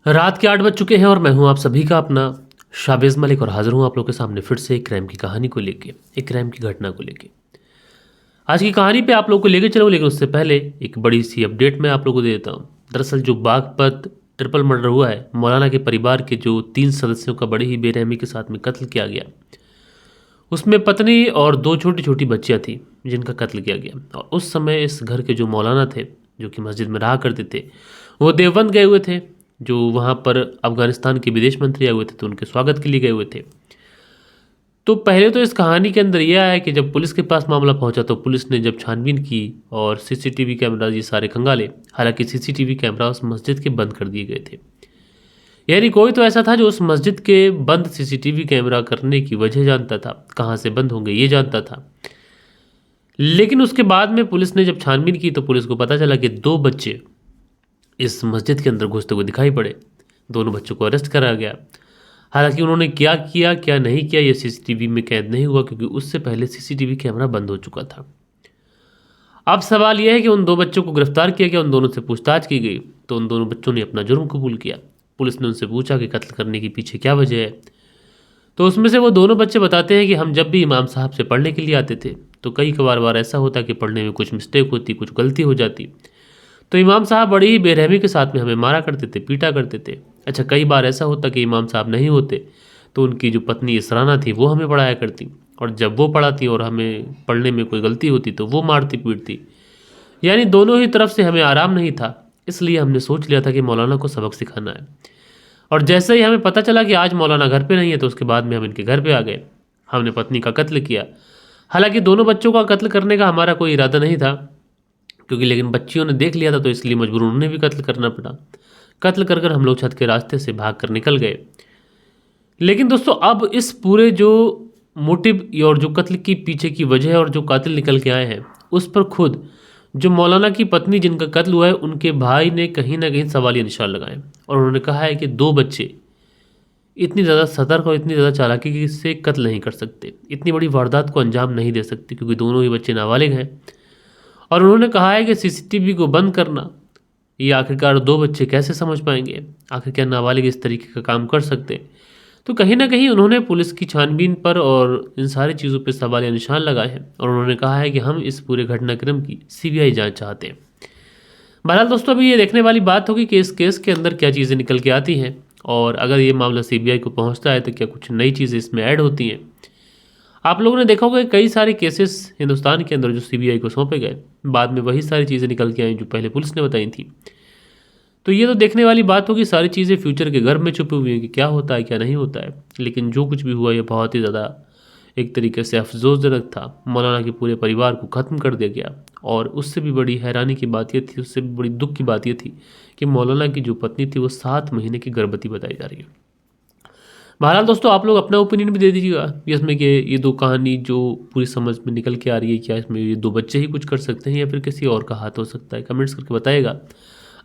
रात के 8 बज चुके हैं और मैं हूं आप सभी का अपना शाबिज़ मलिक और हाज़िर हूं आप लोगों के सामने फिर से एक क्राइम की कहानी को लेके, एक क्राइम की घटना को लेके। आज की कहानी पे आप लोगों को लेके चलूँ, लेकिन उससे पहले एक बड़ी-सी अपडेट मैं आप लोगों को दे देता हूं। दरअसल जो बागपत ट्रिपल मर्डर हुआ है, मौलाना के परिवार के जो 3 सदस्यों का बड़ी ही बेरहमी के साथ में कत्ल किया गया। उसमें पत्नी और 2 छोटी-छोटी बच्चियाँ थीं, जिनका कत्ल किया गया। और उस समय इस घर के जो मौलाना थे, जो कि मस्जिद में रहा करते थे, वो देवबंद गए हुए थे। जो वहाँ पर अफ़गानिस्तान के विदेश मंत्री आए हुए थे, तो उनके स्वागत के लिए गए हुए थे। तो पहले तो इस कहानी के अंदर ये आया कि जब पुलिस के पास मामला पहुंचा, तो पुलिस ने जब छानबीन की और सीसीटीवी कैमरा ये सारे खंगाले, हालांकि सीसीटीवी कैमरा उस मस्जिद के बंद कर दिए गए थे। यानी कोई तो ऐसा था जो उस मस्जिद के बंद सीसीटीवी कैमरा करने की वजह जानता था, कहाँ से बंद होंगे ये जानता था। लेकिन उसके बाद में पुलिस ने जब छानबीन की, तो पुलिस को पता चला कि 2 बच्चे इस मस्जिद के अंदर घुसते हुए दिखाई पड़े। दोनों बच्चों को अरेस्ट करा गया। हालांकि उन्होंने क्या किया क्या नहीं किया ये सीसीटीवी में कैद नहीं हुआ, क्योंकि उससे पहले सीसीटीवी कैमरा बंद हो चुका था। अब सवाल यह है कि उन 2 बच्चों को गिरफ्तार किया गया, उन दोनों से पूछताछ की गई, तो उन दोनों बच्चों ने अपना जुर्म कबूल किया। पुलिस ने उनसे पूछा कि कत्ल करने के पीछे क्या वजह है, तो उसमें से वो दोनों बच्चे बताते हैं कि हम जब भी इमाम साहब से पढ़ने के लिए आते थे, तो कई बार ऐसा होता कि पढ़ने में कुछ मिस्टेक होती, कुछ गलती हो जाती, तो इमाम साहब बड़ी ही बेरहमी के साथ में हमें मारा करते थे, पीटा करते थे। अच्छा, कई बार ऐसा होता कि इमाम साहब नहीं होते, तो उनकी जो पत्नी इसराना थी वो हमें पढ़ाया करती, और जब वो पढ़ाती और हमें पढ़ने में कोई गलती होती तो वो मारती पीटती। यानी दोनों ही तरफ से हमें आराम नहीं था। इसलिए हमने सोच लिया था कि मौलाना को सबक सिखाना है। और जैसे ही हमें पता चला कि आज मौलाना घर पे नहीं है, तो उसके बाद में हम इनके घर पे आ गए। हमने पत्नी का कत्ल किया। हालांकि दोनों बच्चों का कत्ल करने का हमारा कोई इरादा नहीं था, क्योंकि लेकिन बच्चियों ने देख लिया था, तो इसलिए मजबूर उन्हें भी कत्ल करना पड़ा। कत्ल कर कर हम लोग छत के रास्ते से भाग कर निकल गए। लेकिन दोस्तों, अब इस पूरे जो मोटिव और जो कत्ल की पीछे की वजह और जो कातिल निकल के आए हैं, उस पर खुद जो मौलाना की पत्नी जिनका कत्ल हुआ है, उनके भाई ने कहीं ना कहीं सवालिया निशान लगाए। और उन्होंने कहा है कि 2 बच्चे इतनी ज़्यादा सतर्क और इतनी ज़्यादा चालाकी से कत्ल नहीं कर सकते, इतनी बड़ी वारदात को अंजाम नहीं दे सकते, क्योंकि दोनों ही बच्चे नाबालिग हैं। और उन्होंने कहा है कि सीसीटीवी को बंद करना, ये आखिरकार 2 बच्चे कैसे समझ पाएंगे, आखिर क्या नाबालिग इस तरीके का काम कर सकते। तो कहीं ना कहीं उन्होंने पुलिस की छानबीन पर और इन सारी चीज़ों पर सवालिया निशान लगाए हैं, और उन्होंने कहा है कि हम इस पूरे घटनाक्रम की सीबीआई जांच चाहते हैं। बहरहाल दोस्तों, अभी ये देखने वाली बात होगी कि इस केस के अंदर क्या चीज़ें निकल के आती हैं, और अगर ये मामला सीबीआई को पहुंचता है तो क्या कुछ नई चीज़ें इसमें ऐड होती हैं। आप लोगों ने देखा होगा कि कई सारे केसेस हिंदुस्तान के अंदर जो सीबीआई को सौंपे गए, बाद में वही सारी चीज़ें निकल के आई जो पहले पुलिस ने बताई थी। तो ये तो देखने वाली बात होगी, सारी चीज़ें फ्यूचर के गर्भ में छुपी हुई हैं कि क्या होता है क्या नहीं होता है। लेकिन जो कुछ भी हुआ, ये बहुत ही ज़्यादा एक तरीके से अफसोसजनक था। मौलाना के पूरे परिवार को ख़त्म कर दिया गया, और उससे भी बड़ी हैरानी की बात ये थी, उससे भी बड़ी दुख की बात ये थी कि मौलाना की जो पत्नी थी वो 7 महीने की गर्भवती बताई जा रही है। बहरहाल दोस्तों, आप लोग अपना ओपिनियन भी दे दीजिएगा कि इसमें कि ये 2 कहानी जो पूरी समझ में निकल के आ रही है, क्या इसमें ये 2 बच्चे ही कुछ कर सकते हैं या फिर किसी और का हाथ हो सकता है, कमेंट्स करके बताइएगा।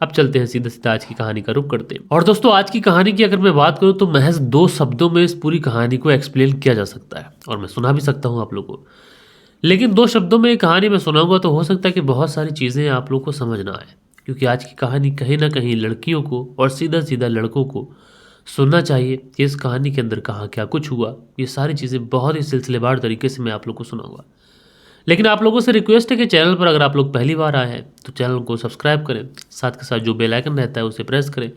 अब चलते हैं सीधा सीधा आज की कहानी का रुख करते हैं। और दोस्तों, आज की कहानी की अगर मैं बात करूं, तो महज 2 शब्दों में इस पूरी कहानी को एक्सप्लेन किया जा सकता है, और मैं सुना भी सकता हूं आप लोगों को। लेकिन 2 शब्दों में ये कहानी मैं सुनाऊंगा तो हो सकता है कि बहुत सारी चीज़ें आप लोग को समझ ना आए, क्योंकि आज की कहानी कहीं ना कहीं लड़कियों को और सीधा सीधा लड़कों को सुनना चाहिए कि इस कहानी के अंदर कहाँ क्या कुछ हुआ। ये सारी चीज़ें बहुत ही सिलसिलेवार तरीके से मैं आप लोग को सुनाऊंगा। लेकिन आप लोगों से रिक्वेस्ट है कि चैनल पर अगर आप लोग पहली बार आए हैं तो चैनल को सब्सक्राइब करें, साथ के साथ जो बेल आइकन रहता है उसे प्रेस करें,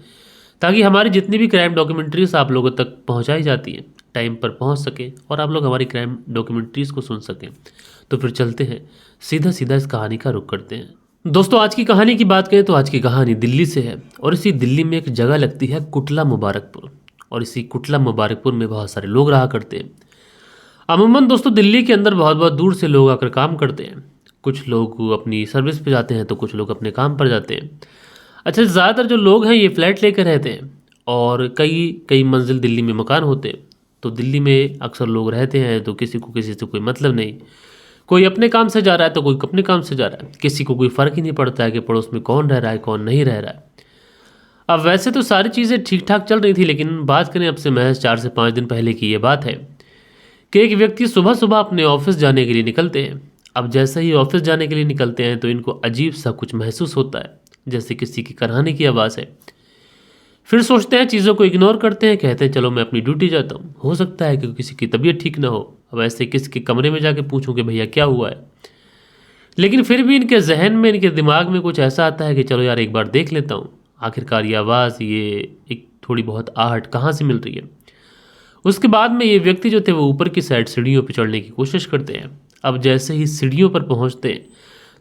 ताकि हमारी जितनी भी क्राइम डॉक्यूमेंट्रीज आप लोगों तक पहुंचाई जाती हैं टाइम पर पहुंच सके, और आप लोग हमारी क्राइम डॉक्यूमेंट्रीज को सुन सकें। तो फिर चलते हैं सीधा सीधा इस कहानी का रुख करते हैं। दोस्तों, आज की कहानी की बात करें तो आज की कहानी दिल्ली से है, और इसी दिल्ली में एक जगह लगती है कुटला मुबारकपुर, और इसी कुटला मुबारकपुर में बहुत सारे लोग रहा करते हैं। अमूमन दोस्तों, दिल्ली के अंदर बहुत बहुत दूर से लोग आकर काम करते हैं। कुछ लोग अपनी सर्विस पे जाते हैं, तो कुछ लोग अपने काम पर जाते हैं। अच्छा, ज़्यादातर जो लोग हैं ये फ्लैट लेकर रहते हैं, और कई कई मंजिल दिल्ली में मकान होते हैं। तो दिल्ली में अक्सर लोग रहते हैं, तो किसी को किसी से कोई मतलब नहीं। कोई अपने काम से जा रहा है तो कोई अपने काम से जा रहा है, किसी को कोई फ़र्क ही नहीं पड़ता है कि पड़ोस में कौन रह रहा है कौन नहीं रह रहा है। अब वैसे तो सारी चीज़ें ठीक ठाक चल रही थी, लेकिन बात करें अब से महज 4 से 5 दिन पहले की ये बात है कि एक व्यक्ति सुबह सुबह अपने ऑफिस जाने के लिए निकलते हैं। अब जैसे ही ऑफिस जाने के लिए निकलते हैं, तो इनको अजीब सा कुछ महसूस होता है, जैसे किसी की कराहने की आवाज़ है। फिर सोचते हैं, चीज़ों को इग्नोर करते हैं, कहते हैं चलो मैं अपनी ड्यूटी जाता हूँ। हो सकता है कि किसी की तबीयत ठीक ना हो, अब ऐसे किसके कमरे में जाके पूछूं कि भैया क्या हुआ है। लेकिन फिर भी इनके जहन में, इनके दिमाग में कुछ ऐसा आता है कि चलो यार एक बार देख लेता हूँ, आखिरकार ये आवाज़, ये एक थोड़ी बहुत आहट कहाँ से मिल रही है। उसके बाद में ये व्यक्ति जो थे वो ऊपर की साइड सीढ़ियों पर चढ़ने की कोशिश करते हैं। अब जैसे ही सीढ़ियों पर पहुँचते हैं,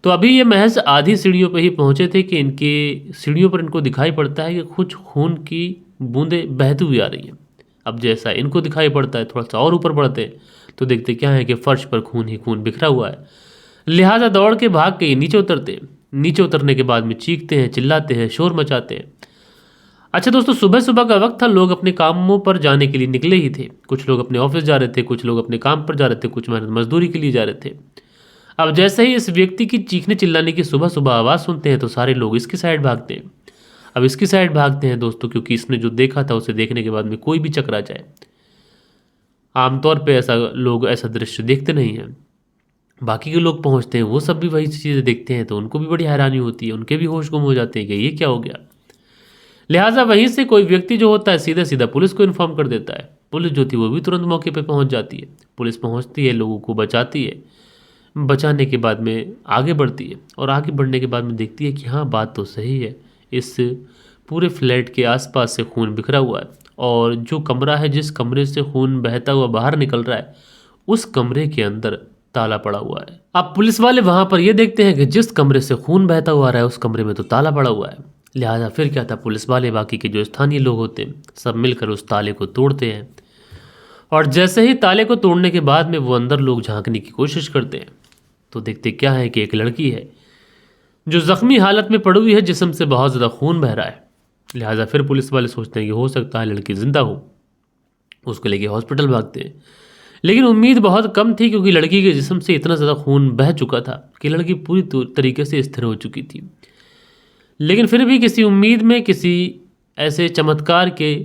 तो अभी ये महज आधी सीढ़ियों पर ही पहुँचे थे कि इनके सीढ़ियों पर इनको दिखाई पड़ता है कि कुछ खून की बूंदें बहती हुई आ रही हैं। अब जैसा इनको दिखाई पड़ता है, थोड़ा सा और ऊपर बढ़ते हैं तो देखते क्या है कि फर्श पर खून ही खून बिखरा हुआ है। लिहाजा दौड़ के भाग के ये नीचे उतरते हैं। नीचे उतरने के बाद में चीखते हैं, चिल्लाते हैं, शोर मचाते हैं। अच्छा दोस्तों, सुबह सुबह का वक्त था, लोग अपने कामों पर जाने के लिए निकले ही थे। कुछ लोग अपने ऑफिस जा रहे थे, कुछ लोग अपने काम पर जा रहे थे, कुछ मेहनत मजदूरी के लिए जा रहे थे। अब जैसे ही इस व्यक्ति की चीखने चिल्लाने की सुबह सुबह आवाज़ सुनते हैं तो सारे लोग इसकी साइड भागते हैं। अब इसकी साइड भागते हैं दोस्तों, क्योंकि इसने जो देखा था उसे देखने के बाद में कोई भी चकरा जाए। आमतौर पे ऐसा लोग ऐसा दृश्य देखते नहीं हैं। बाकी के लोग पहुंचते हैं, वो सब भी वही चीज़ें देखते हैं तो उनको भी बड़ी हैरानी होती है, उनके भी होश गुम हो जाते हैं कि ये क्या हो गया। लिहाजा वहीं से कोई व्यक्ति जो होता है सीधा सीधा पुलिस को इन्फॉर्म कर देता है। पुलिस जो थी वो भी तुरंत मौके पर पहुंच जाती है। पुलिस पहुंचती है, लोगों को बचाती है। बचाने के बाद में आगे बढ़ती है और आगे बढ़ने के बाद में देखती है कि हाँ, बात तो सही है, इस पूरे फ्लैट के आसपास से खून बिखरा हुआ है और जो कमरा है, जिस कमरे से खून बहता हुआ बाहर निकल रहा है, उस कमरे के अंदर ताला पड़ा हुआ है। अब पुलिस वाले वहां पर यह देखते हैं कि जिस कमरे से खून बहता हुआ आ रहा है उस कमरे में तो ताला पड़ा हुआ है। लिहाजा फिर क्या था, पुलिस वाले, बाकी के जो स्थानीय लोग होते हैं, सब मिलकर उस ताले को तोड़ते हैं। और जैसे ही ताले को तोड़ने के बाद में वो अंदर लोग झांकने की कोशिश करते हैं तो देखते क्या है कि एक लड़की है जो जख्मी हालत में पड़ी हुई है, जिस्म से बहुत ज़्यादा खून बह रहा है। लिहाजा फिर पुलिस वाले सोचते हैं कि हो सकता है लड़की ज़िंदा हो, उसको लेके हॉस्पिटल भागते हैं। लेकिन उम्मीद बहुत कम थी, क्योंकि लड़की के जिस्म से इतना ज़्यादा खून बह चुका था कि लड़की पूरी तरीके से स्थिर हो चुकी थी। लेकिन फिर भी किसी उम्मीद में, किसी ऐसे चमत्कार के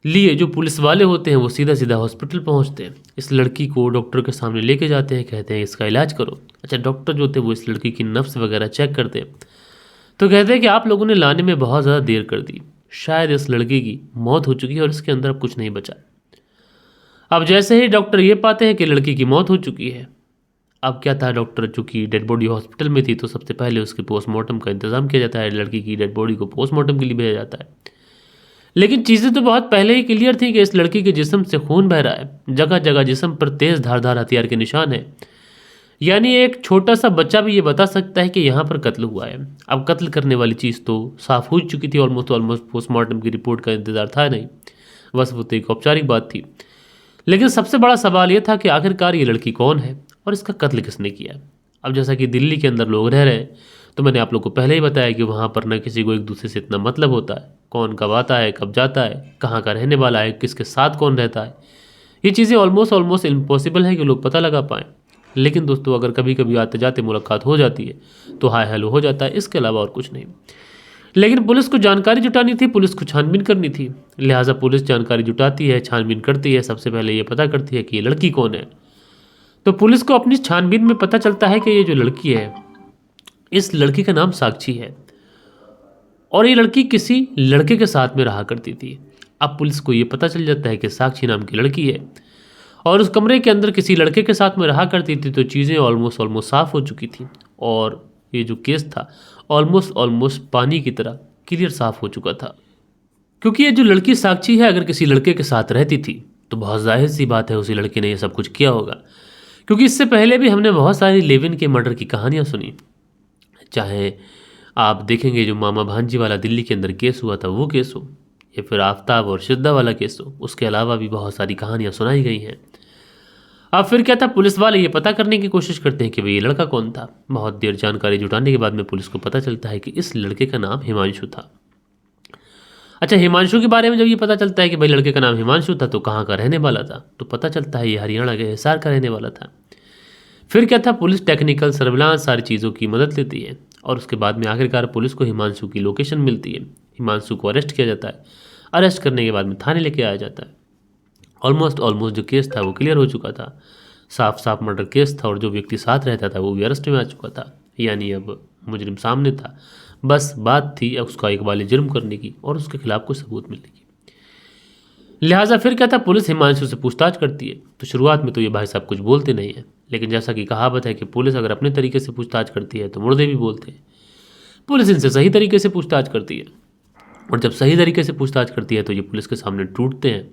लिए जो पुलिस वाले होते हैं वो सीधा सीधा हॉस्पिटल पहुंचते हैं। इस लड़की को डॉक्टर के सामने लेके जाते हैं, कहते हैं इसका इलाज करो। अच्छा, डॉक्टर जो थे वो इस लड़की की नब्ज़ वगैरह चेक करते हैं तो कहते हैं कि आप लोगों ने लाने में बहुत ज़्यादा देर कर दी, शायद इस लड़की की मौत हो चुकी है और इसके अंदर अब कुछ नहीं बचा। अब जैसे ही डॉक्टर ये पाते हैं कि लड़की की मौत हो चुकी है, अब क्या था, डॉक्टर चूँकि डेड बॉडी हॉस्पिटल में थी तो सबसे पहले उसके पोस्टमार्टम का इंतज़ाम किया जाता है। लड़की की डेड बॉडी को पोस्टमार्टम के लिए भेजा जाता है। लेकिन चीज़ें तो बहुत पहले ही क्लियर थी कि इस लड़की के जिस्म से खून बह रहा है, जगह जगह जिस्म पर तेज़ धारदार हथियार के निशान है। यानी एक छोटा सा बच्चा भी ये बता सकता है कि यहाँ पर कत्ल हुआ है। अब कत्ल करने वाली चीज़ तो साफ हो चुकी थी, ऑलमोस्ट पोस्टमार्टम की रिपोर्ट का इंतज़ार था नहीं, बस वो तो एक औपचारिक बात थी। लेकिन सबसे बड़ा सवाल ये था कि आखिरकार ये लड़की कौन है और इसका कत्ल किसने किया। अब जैसा कि दिल्ली के अंदर लोग रह रहे हैं तो मैंने आप लोग को पहले ही बताया कि वहाँ पर न किसी को एक दूसरे से इतना मतलब होता है, कौन कब आता है, कब जाता है, कहाँ का रहने वाला है, किसके साथ कौन रहता है। ये चीज़ें ऑलमोस्ट इम्पॉसिबल है कि लोग पता लगा पाएँ। लेकिन दोस्तों, अगर कभी कभी आते जाते मुलाकात हो जाती है तो हाय हेलो हो जाता है, इसके अलावा और कुछ नहीं। लेकिन पुलिस को जानकारी जुटानी थी, पुलिस को छानबीन करनी थी। लिहाजा पुलिस जानकारी जुटाती है, छानबीन करती है। सबसे पहले ये पता करती है कि ये लड़की कौन है। तो पुलिस को अपनी छानबीन में पता चलता है कि ये जो लड़की है, इस लड़की का नाम साक्षी है और ये लड़की किसी लड़के के साथ में रहा करती थी। अब पुलिस को ये पता चल जाता है कि साक्षी नाम की लड़की है और उस कमरे के अंदर किसी लड़के के साथ में रहा करती थी। तो चीज़ें ऑलमोस्ट साफ हो चुकी थी और ये जो केस था ऑलमोस्ट पानी की तरह क्लियर साफ हो चुका था। क्योंकि ये जो लड़की साक्षी है, अगर किसी लड़के के साथ रहती थी तो बहुत जाहिर सी बात है उसी लड़के ने ये सब कुछ किया होगा। क्योंकि इससे पहले भी हमने बहुत सारी लिव इन के मर्डर की कहानियाँ सुनी, चाहे आप देखेंगे जो मामा भांजी वाला दिल्ली के अंदर केस हुआ था वो केस हो, या फिर आफ्ताब और शिद्दा वाला केस हो, उसके अलावा भी बहुत सारी कहानियाँ सुनाई गई हैं। अब फिर क्या था, पुलिस वाले ये पता करने की कोशिश करते हैं कि भाई ये लड़का कौन था। बहुत देर जानकारी जुटाने के बाद में पुलिस को पता चलता है कि इस लड़के का नाम हिमांशु था। अच्छा, हिमांशु के बारे में जब ये पता चलता है कि भाई लड़के का नाम हिमांशु था तो कहाँ का रहने वाला था, तो पता चलता है ये हरियाणा के हिसार का रहने वाला था। फिर क्या था, पुलिस टेक्निकल सर्विलांस सारी चीज़ों की मदद लेती है और उसके बाद में आखिरकार पुलिस को हिमांशु की लोकेशन मिलती है। हिमांशु को अरेस्ट किया जाता है। अरेस्ट करने के बाद में थाने लेके आया जाता है। ऑलमोस्ट जो केस था वो क्लियर हो चुका था, साफ मर्डर केस था और जो व्यक्ति साथ रहता था वो भी अरेस्ट में आ चुका था। यानी अब मुजरिम सामने था, बस बात थी उसका एक बार जुर्म करने की और उसके खिलाफ कोई सबूत मिलने की। लिहाजा फिर क्या था, पुलिस हिमांशु से पूछताछ करती है। तो शुरुआत में तो ये भाई साहब कुछ बोलते नहीं हैं, लेकिन जैसा कि कहावत है कि पुलिस अगर अपने तरीके से पूछताछ करती है तो मुर्दे भी बोलते हैं। पुलिस इनसे सही तरीके से पूछताछ करती है, और जब सही तरीके से पूछताछ करती है तो ये पुलिस के सामने टूटते हैं।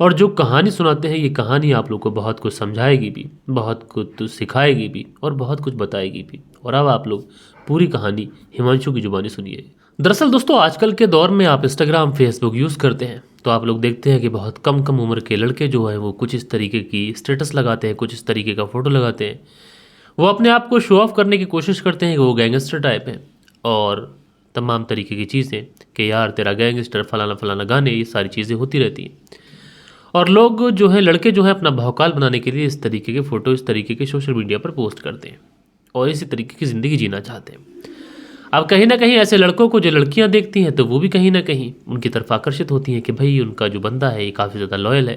और जो कहानी सुनाते हैं, ये कहानी आप लोग को बहुत कुछ समझाएगी भी, बहुत कुछ सिखाएगी भी और बहुत कुछ बताएगी भी। और अब आप लोग पूरी कहानी हिमांशु की जुबानी सुनिए। दरअसल दोस्तों, आजकल के दौर में आप इंस्टाग्राम फेसबुक यूज़ करते हैं तो आप लोग देखते हैं कि बहुत कम कम उम्र के लड़के जो हैं वो कुछ इस तरीके की स्टेटस लगाते हैं, कुछ इस तरीके का फ़ोटो लगाते हैं। वो अपने आप को शो ऑफ करने की कोशिश करते हैं कि वो गैंगस्टर टाइप हैं और तमाम तरीके की चीज़ें कि यार तेरा गैंगस्टर फलाना फलाना गाने, ये सारी चीज़ें होती रहती हैं। और लोग जो है, लड़के जो है अपना भौकाल बनाने के लिए इस तरीके के फ़ोटो, इस तरीके के सोशल मीडिया पर पोस्ट करते हैं और इसी तरीके की ज़िंदगी जीना चाहते हैं। अब कहीं ना कहीं ऐसे लड़कों को जो लड़कियां देखती हैं तो वो भी कहीं ना कहीं उनकी तरफ आकर्षित होती हैं कि भाई उनका जो बंदा है ये काफ़ी ज़्यादा लॉयल है,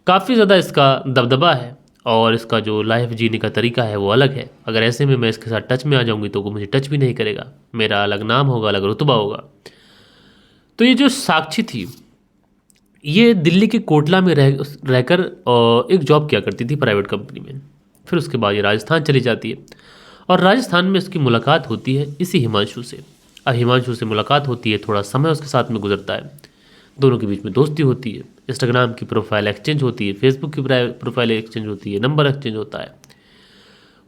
काफ़ी ज़्यादा इसका दबदबा है और इसका जो लाइफ जीने का तरीका है वो अलग है। अगर ऐसे में मैं इसके साथ टच में आ जाऊंगी तो वो मुझे टच भी नहीं करेगा, मेरा अलग नाम होगा, अलग रुतबा होगा। तो ये जो साक्षी थी, ये दिल्ली के कोटला में रहकर एक जॉब किया करती थी प्राइवेट कंपनी में। फिर उसके बाद ये राजस्थान चली जाती है और राजस्थान में इसकी मुलाकात होती है इसी हिमांशु से। अब हिमांशु से मुलाकात होती है, थोड़ा समय उसके साथ में गुजरता है, दोनों के बीच में दोस्ती होती है, इंस्टाग्राम की प्रोफाइल एक्सचेंज होती है, फेसबुक की प्रोफाइल एक्सचेंज होती है, नंबर एक्सचेंज होता है।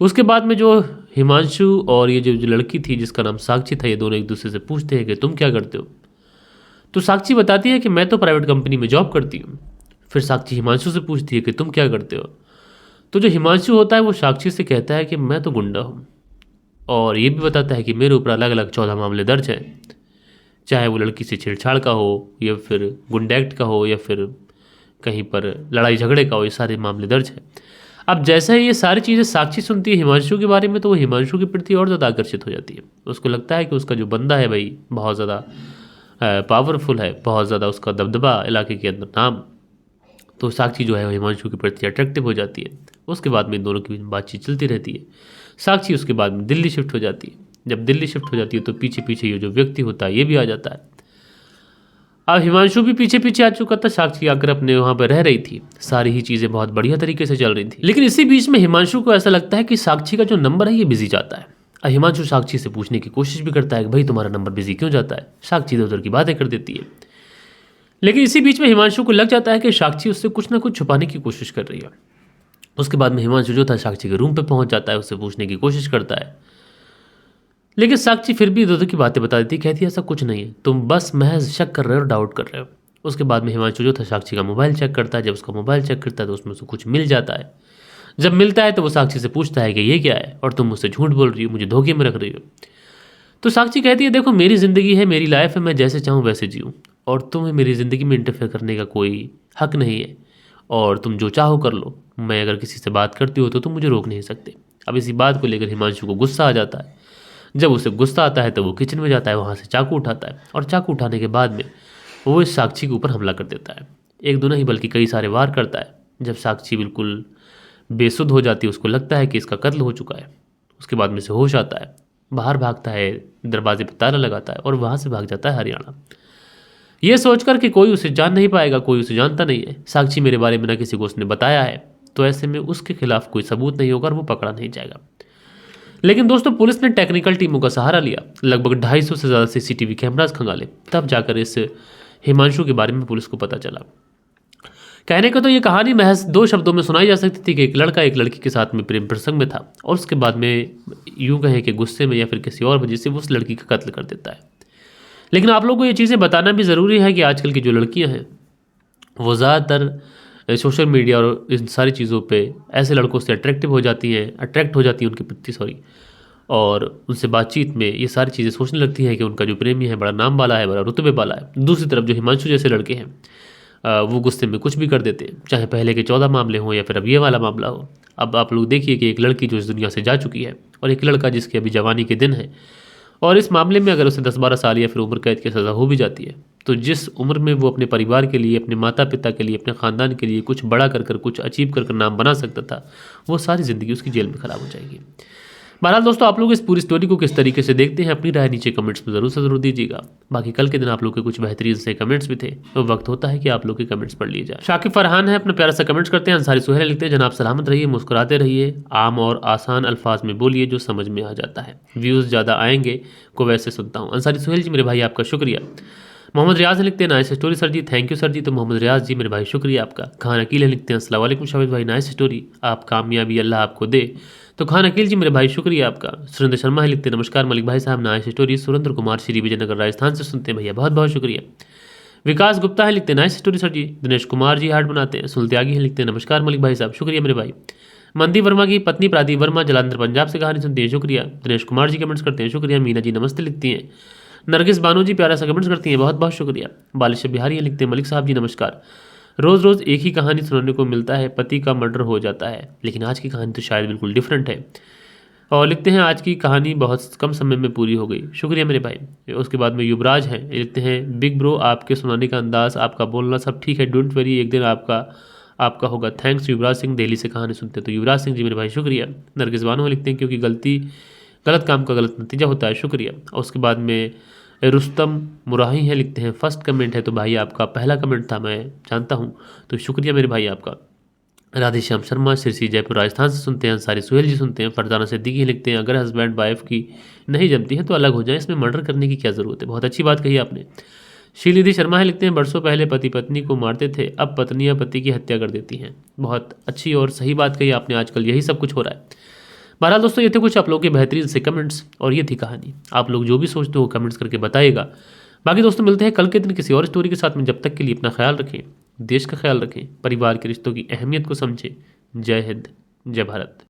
उसके बाद में जो हिमांशु और ये जो लड़की थी जिसका नाम साक्षी था, ये दोनों एक दूसरे से पूछते हैं कि तुम क्या करते हो। तो साक्षी बताती है कि मैं तो प्राइवेट कंपनी में जॉब करती हूँ। फिर साक्षी हिमांशु से पूछती है कि तुम क्या करते हो। तो जो हिमांशु होता है वो साक्षी से कहता है कि मैं तो गुंडा हूँ, और ये भी बताता है कि मेरे ऊपर अलग अलग 14 मामले दर्ज हैं, चाहे वो लड़की से छेड़छाड़ का हो या फिर गुंडा एक्ट का हो या फिर कहीं पर लड़ाई झगड़े का हो, ये सारे मामले दर्ज हैं। अब जैसे ही ये सारी चीज़ें साक्षी सुनती है हिमांशु के बारे में तो वो हिमांशु के प्रति और ज़्यादा आकर्षित हो जाती है। उसको लगता है कि उसका जो बंदा है भाई बहुत ज़्यादा पावरफुल है, बहुत ज़्यादा उसका दबदबा इलाके के अंदर नाम। तो साक्षी जो है वो हिमांशु के प्रति अट्रैक्टिव हो जाती है। उसके बाद में इन दोनों की बातचीत चलती रहती है। साक्षी उसके बाद में दिल्ली शिफ्ट हो जाती है। जब दिल्ली शिफ्ट हो जाती है तो पीछे पीछे ये जो व्यक्ति होता है ये भी आ जाता है। अब हिमांशु भी पीछे पीछे आ चुका था, साक्षी आकर अपने वहाँ पर रह रही थी, सारी ही चीज़ें बहुत बढ़िया तरीके से चल रही थी। लेकिन इसी बीच में हिमांशु को ऐसा लगता है कि साक्षी का जो नंबर है ये बिजी जाता है। अब हिमांशु साक्षी से पूछने की कोशिश भी करता है कि भाई तुम्हारा नंबर बिजी क्यों जाता है। साक्षी इधर उधर की बातें कर देती है, लेकिन इसी बीच में हिमांशु को लग जाता है कि साक्षी उससे कुछ ना कुछ छुपाने की कोशिश कर रही है। उसके बाद में हिमांशु जो था साक्षी के रूम पे पहुंच जाता है, उससे पूछने की कोशिश करता है, लेकिन साक्षी फिर भी इधर की बातें बता देती है, कहती है ऐसा कुछ नहीं है, तुम बस महज शक कर रहे हो, डाउट कर रहे हो। उसके बाद में हिमांशु जो था साक्षी का मोबाइल चेक करता है। जब उसका मोबाइल चेक करता है तो उसमें से कुछ मिल जाता है। जब मिलता है तो वो साक्षी से पूछता है कि ये क्या है और तुम मुझसे झूठ बोल रही हो, मुझे धोखे में रख रही हो। तो साक्षी कहती है देखो मेरी ज़िंदगी है, मेरी लाइफ है, मैं जैसे चाहूँ वैसे जीऊँ और तुम्हें मेरी ज़िंदगी में इंटरफेयर करने का कोई हक नहीं है और तुम जो चाहो कर लो। मैं अगर किसी से बात करती हो तो तुम मुझे रोक नहीं सकते। अब इसी बात को लेकर हिमांशु को गुस्सा आ जाता है। जब उसे गुस्सा आता है तो वो किचन में जाता है, वहाँ से चाकू उठाता है और चाकू उठाने के बाद में वो इस साक्षी के ऊपर हमला कर देता है। एक दो नहीं बल्कि कई सारे वार करता है। जब साक्षी बिल्कुल बेसुध हो जाती है, उसको लगता है कि इसका कत्ल हो चुका है, उसके बाद में से होश आता है, बाहर भागता है, दरवाजे पर ताला लगाता है और वहाँ से भाग जाता है हरियाणा, ये सोचकर कि कोई उसे जान नहीं पाएगा, कोई उसे जानता नहीं है। साक्षी मेरे बारे में ना किसी को उसने बताया है, तो ऐसे में उसके खिलाफ कोई सबूत नहीं होगा और वो पकड़ा नहीं जाएगा। लेकिन दोस्तों पुलिस ने टेक्निकल टीमों का सहारा लिया, लगभग 250 से ज़्यादा सीसीटीवी कैमरास खंगाले, तब जाकर इस हिमांशु के बारे में पुलिस को पता चला। कहने को तो ये कहानी महज 2 शब्दों में सुनाई जा सकती थी कि एक लड़का एक लड़की के साथ में प्रेम प्रसंग में था और उसके बाद में यूं कहें कि गुस्से में या फिर किसी और वजह से वो उस लड़की का कत्ल कर देता है। लेकिन आप लोगों को ये चीज़ें बताना भी ज़रूरी है कि आजकल की जो लड़कियां हैं वो ज़्यादातर सोशल मीडिया और इन सारी चीज़ों पे ऐसे लड़कों से अट्रैक्ट हो जाती हैं उनके प्रति और उनसे बातचीत में ये सारी चीज़ें सोचने लगती हैं कि उनका जो प्रेमी है बड़ा नाम वाला है, बड़ा रुतबे वाला है। दूसरी तरफ जो हिमांशु जैसे लड़के हैं वो गुस्से में कुछ भी कर देते हैं, चाहे पहले के 14 मामले हों या फिर अब ये वाला मामला हो। अब आप लोग देखिए कि एक लड़की जो इस दुनिया से जा चुकी है और एक लड़का जिसके अभी जवानी के दिन है, और इस मामले में अगर उसे 10-12 साल या फिर उम्र कैद की सज़ा हो भी जाती है तो जिस उम्र में वो अपने परिवार के लिए, अपने माता पिता के लिए, अपने ख़ानदान के लिए कुछ बड़ा कर कुछ अचीव कर नाम बना सकता था, वो सारी ज़िंदगी उसकी जेल में ख़राब हो जाएगी। बहरहाल दोस्तों, आप लोग इस पूरी स्टोरी को किस तरीके से देखते हैं, अपनी राय नीचे कमेंट्स में ज़रूर से ज़रूर दीजिएगा। बाकी कल के दिन आप लोग के कुछ बेहतरीन से कमेंट्स भी थे, तो वक्त होता है कि आप लोग के कमेंट्स पढ़ लिए जाए। शाकिब फरहान है, अपना प्यारा सा कमेंट्स करते हैं। अंसारी सुहेल लिखते हैं, जनाब सलामत रहिए, मुस्कुराते रहिए, आम और आसान अल्फाज में बोलिए जो समझ में आ जाता है, व्यूज़ ज़्यादा आएंगे को वैसे सुनता हूँ। अंसारी सुहेल जी मेरे भाई आपका शुक्रिया। मोहम्मद रियाज लिखते हैं, nice story sir ji, thank you sir ji. तो मोहम्मद रियाज जी मेरे भाई शुक्रिया आपका। खान अकील लिखते हैं, अस्सलाम वालेकुम शाबिज भाई, नाइस स्टोरी, आप कामयाबी अल्लाह आपको दे। तो खान अकील जी मेरे भाई शुक्रिया आपका। सुरेंद्र शर्मा लिखते हैं, नमस्कार मलिक भाई साहब, नाइस स्टोरी। सुरेंद्र कुमार श्री विजयनगर राजस्थान से सुनते हैं भैया, बहुत बहुत शुक्रिया। विकास गुप्ता है, लिखते हैं, नाइस स्टोरी सर जी। दिनेश कुमार जी हार्ट बनाते हैं। सुल्त्यागी है, लिखते हैं, नमस्कार मलिक भाई साहब, शुक्रिया मेरे भाई। मनदीप वर्मा की पत्नी प्रादीप वर्मा जलंधर पंजाब से कहानी सुनती है, शुक्रिया। दिनेश कुमार जी कमेंट्स करते हैं, शुक्रिया। मीना जी नमस्ते लिखती हैं। नरगिस बानो जी प्यारा सा कमेंट्स करती हैं, बहुत बहुत शुक्रिया। बालिश बिहारी हैं, लिखते हैं, मलिक साहब जी नमस्कार। रोज़ रोज़ एक ही कहानी सुनने को मिलता है, पति का मर्डर हो जाता है, लेकिन आज की कहानी तो शायद बिल्कुल डिफरेंट है। और लिखते हैं, आज की कहानी बहुत कम समय में पूरी हो गई, शुक्रिया मेरे भाई। उसके बाद में युवराज हैं, लिखते हैं, बिग ब्रो आपके सुनाने का अंदाज़, आपका बोलना सब ठीक है, डोंट वरी, एक दिन आपका होगा, थैंक्स। युवराज सिंह दिल्ली से कहानी सुनते हैं, तो युवराज सिंह जी मेरे भाई शुक्रिया। नरगिस बानो लिखते हैं, क्योंकि गलत काम का गलत नतीजा होता है, शुक्रिया। और उसके बाद में रुस्तम मुराही हैं, लिखते हैं, फर्स्ट कमेंट है, तो भाई आपका पहला कमेंट था, मैं जानता हूँ, तो शुक्रिया मेरे भाई आपका। राधेश्याम शर्मा सिरसी जयपुर राजस्थान से सुनते हैं। अंसारी सुहेल जी सुनते हैं। फरजाना सिद्दीकी लिखते हैं, अगर हस्बैंड वाइफ की नहीं जमती है तो अलग हो जाए, इसमें मर्डर करने की क्या ज़रूरत है, बहुत अच्छी बात कही आपने। श्रीनिधि शर्मा है, लिखते हैं, बरसों पहले पति पत्नी को मारते थे, अब पत्नियां पति की हत्या कर देती हैं, बहुत अच्छी और सही बात कही आपने, आजकल यही सब कुछ हो रहा है। बहरहाल दोस्तों, ये थे कुछ आप लोगों के बेहतरीन से कमेंट्स और ये थी कहानी। आप लोग जो भी सोचते हो कमेंट्स करके बताइएगा। बाकी दोस्तों, मिलते हैं कल के दिन किसी और स्टोरी के साथ में। जब तक के लिए अपना ख्याल रखें, देश का ख्याल रखें, परिवार के रिश्तों की अहमियत को समझें। जय हिंद, जय भारत।